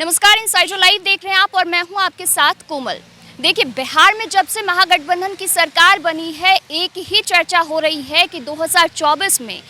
नमस्कार, insider live देख रहे हैं आप और मैं हूं आपके साथ कोमल। देखिए, बिहार में जब से महागठबंधन की सरकार बनी है, एक ही चर्चा हो रही है कि 2024 में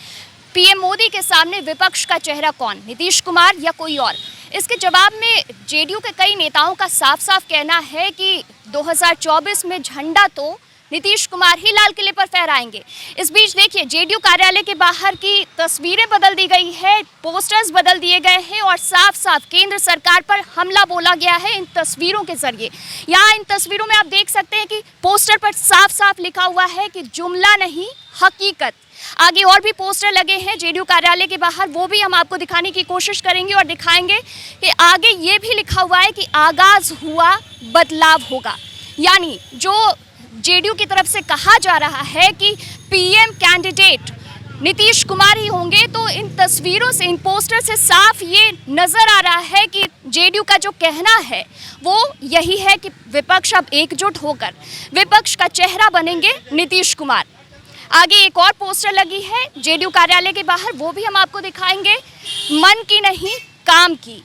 पीएम मोदी के सामने विपक्ष का चेहरा कौन, नीतीश कुमार या कोई और। इसके जवाब में जेडीयू के कई नेताओं का साफ साफ कहना है कि 2024 में झंडा तो नीतीश कुमार ही लाल किले पर फहराएंगे। इस बीच देखिए, जेडीयू कार्यालय के बाहर की तस्वीरें बदल दी गई है, पोस्टर्स बदल दिए गए हैं और साफ साफ केंद्र सरकार पर हमला बोला गया है इन तस्वीरों के जरिए। यहाँ इन तस्वीरों में आप देख सकते हैं कि पोस्टर पर साफ साफ लिखा हुआ है कि जुमला नहीं हकीकत। आगे और भी पोस्टर लगे हैं जेडीयू कार्यालय के बाहर, वो भी हम आपको दिखाने की कोशिश करेंगे और दिखाएंगे कि आगे ये भी लिखा हुआ है कि आगाज हुआ बदलाव होगा। यानी जो जेडीयू की तरफ से कहा जा रहा है कि पीएम कैंडिडेट नीतीश कुमार ही होंगे, तो इन तस्वीरों से, इन पोस्टर से साफ ये नजर आ रहा है कि जेडीयू का जो कहना है वो यही है कि विपक्ष अब एकजुट होकर विपक्ष का चेहरा बनेंगे नीतीश कुमार। आगे एक और पोस्टर लगी है जेडीयू कार्यालय के बाहर, वो भी हम आपको दिखाएंगे, मन की नहीं काम की।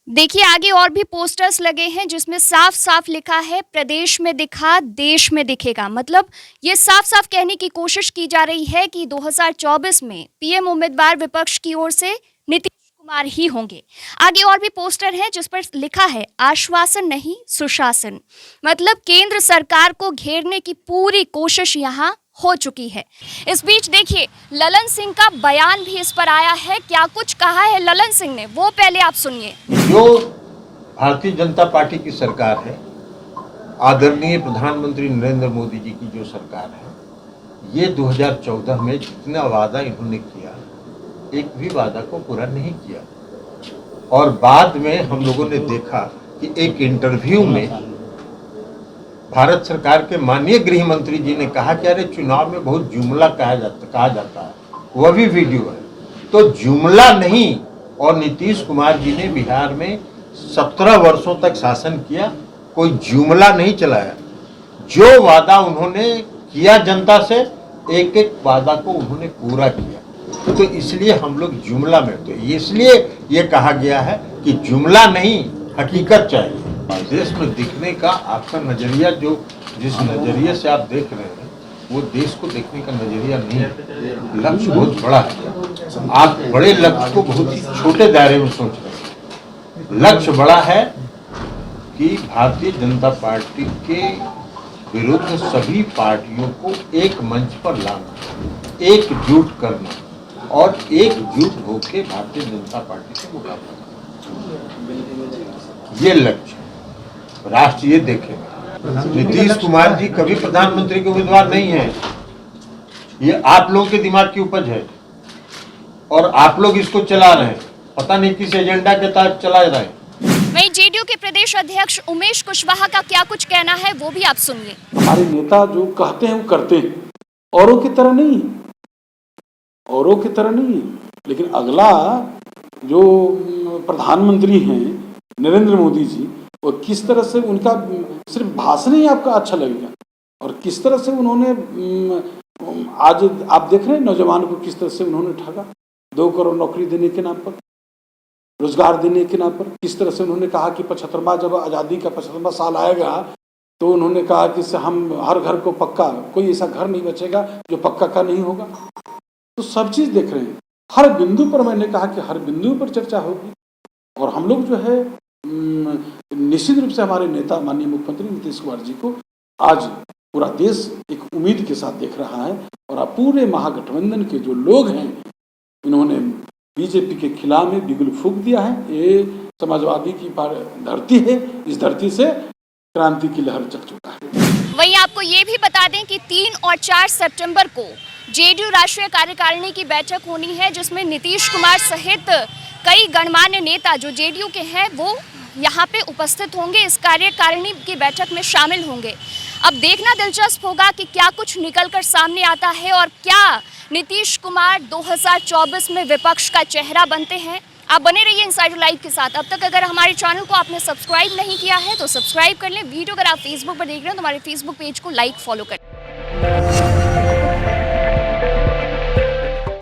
देखिए, आगे और भी पोस्टर्स लगे हैं जिसमें साफ साफ लिखा है प्रदेश में दिखा देश में दिखेगा। मतलब ये साफ साफ कहने की कोशिश की जा रही है कि 2024 में पीएम उम्मीदवार विपक्ष की ओर से नीतीश कुमार ही होंगे। आगे और भी पोस्टर हैं जिस पर लिखा है आश्वासन नहीं सुशासन। मतलब केंद्र सरकार को घेरने की पूरी कोशिश यहाँ हो चुकी है। इस बीच देखिए, ललन सिंह का बयान भी इस पर आया है। क्या कुछ कहा है ललन सिंह ने, वो पहले आप सुनिए। जो भारतीय जनता पार्टी की सरकार है, आदरणीय प्रधानमंत्री नरेंद्र मोदी जी की जो सरकार है, ये 2014 में जितना वादा इन्होंने किया, एक भी वादा को पूरा नहीं किया। और बाद में हम लोगों ने देखा कि एक इंटरव्यू में भारत सरकार के माननीय गृह मंत्री जी ने कहा कि अरे चुनाव में बहुत जुमला कहा जाता है, वह भी वीडियो है। तो जुमला नहीं, और नीतीश कुमार जी ने बिहार में 17 वर्षों तक शासन किया, कोई जुमला नहीं चलाया। जो वादा उन्होंने किया जनता से, एक एक वादा को उन्होंने पूरा किया। तो इसलिए हम लोग जुमला में, तो इसलिए ये कहा गया है कि जुमला नहीं हकीकत चाहिए। देश में दिखने का आपका नजरिया, जो जिस नजरिए से आप देख रहे हैं, वो देश को देखने का नजरिया नहीं है। लक्ष्य बहुत बड़ा है, आप बड़े लक्ष्य को बहुत ही छोटे दायरे में सोच रहे हैं। लक्ष्य बड़ा है कि भारतीय जनता पार्टी के विरुद्ध सभी पार्टियों को एक मंच पर लाना, एकजुट करना और एकजुट होकर भारतीय जनता पार्टी से मुकाबला करना, ये लक्ष्य राष्ट्र ये देखेगा। नीतीश कुमार जी कभी प्रधानमंत्री के उम्मीदवार नहीं है, ये आप लोगों के दिमाग की उपज है और आप लोग इसको चला रहे हैं, पता नहीं किस एजेंडा के तहत चला रहे हैं। वहीं जेडीयू के प्रदेश अध्यक्ष उमेश कुशवाहा का क्या कुछ कहना है, वो भी आप सुनिए। हमारे नेता जो कहते हैं वो करते हैं, औरों की तरह नहीं, औरों की तरह नहीं। लेकिन अगला जो प्रधानमंत्री हैं नरेंद्र मोदी जी, और किस तरह से उनका सिर्फ भाषण ही आपका अच्छा लगेगा, और किस तरह से उन्होंने आज आप देख रहे हैं नौजवान को किस तरह से उन्होंने ठगा। 2 करोड़ नौकरी देने के नाम पर, रोजगार देने के नाम पर, किस तरह से उन्होंने कहा कि 75वां जब आज़ादी का 75वां साल आएगा तो उन्होंने कहा कि हम हर घर को पक्का, कोई ऐसा घर नहीं बचेगा जो पक्का का नहीं होगा। तो सब चीज़ देख रहे हैं, हर बिंदु पर मैंने कहा कि हर बिंदु पर चर्चा होगी। और हम लोग जो है निश्चित रूप से हमारे नेता माननीय मुख्यमंत्री नीतीश कुमार जी को आज पूरा देश एक उम्मीद के साथ देख रहा है। और अब पूरे महागठबंधन के जो लोग हैं, इन्होंने बीजेपी के खिलाफ में बिगुल फूंक दिया है। ये समाजवादी की धरती है, इस धरती से क्रांति की लहर चल चुका है। वहीं आपको ये भी बता दें कि 3 और 4 सितंबर को जेडीयू राष्ट्रीय कार्यकारिणी की बैठक होनी है, जिसमें नीतीश कुमार सहित कई गणमान्य नेता जो जेडीयू के हैं वो यहाँ पे उपस्थित होंगे, इस कार्यकारिणी की बैठक में शामिल होंगे। अब देखना दिलचस्प होगा कि क्या कुछ निकलकर सामने आता है और क्या नीतीश कुमार 2024 में विपक्ष का चेहरा बनते हैं। आप बने रहिए इनसाइडर लाइव के साथ। अब तक अगर हमारे चैनल को आपने सब्सक्राइब नहीं किया है तो सब्सक्राइब कर लें। वीडियो अगर आप फेसबुक पर देख रहे हैं तो हमारे फेसबुक पेज को लाइक फॉलो करें।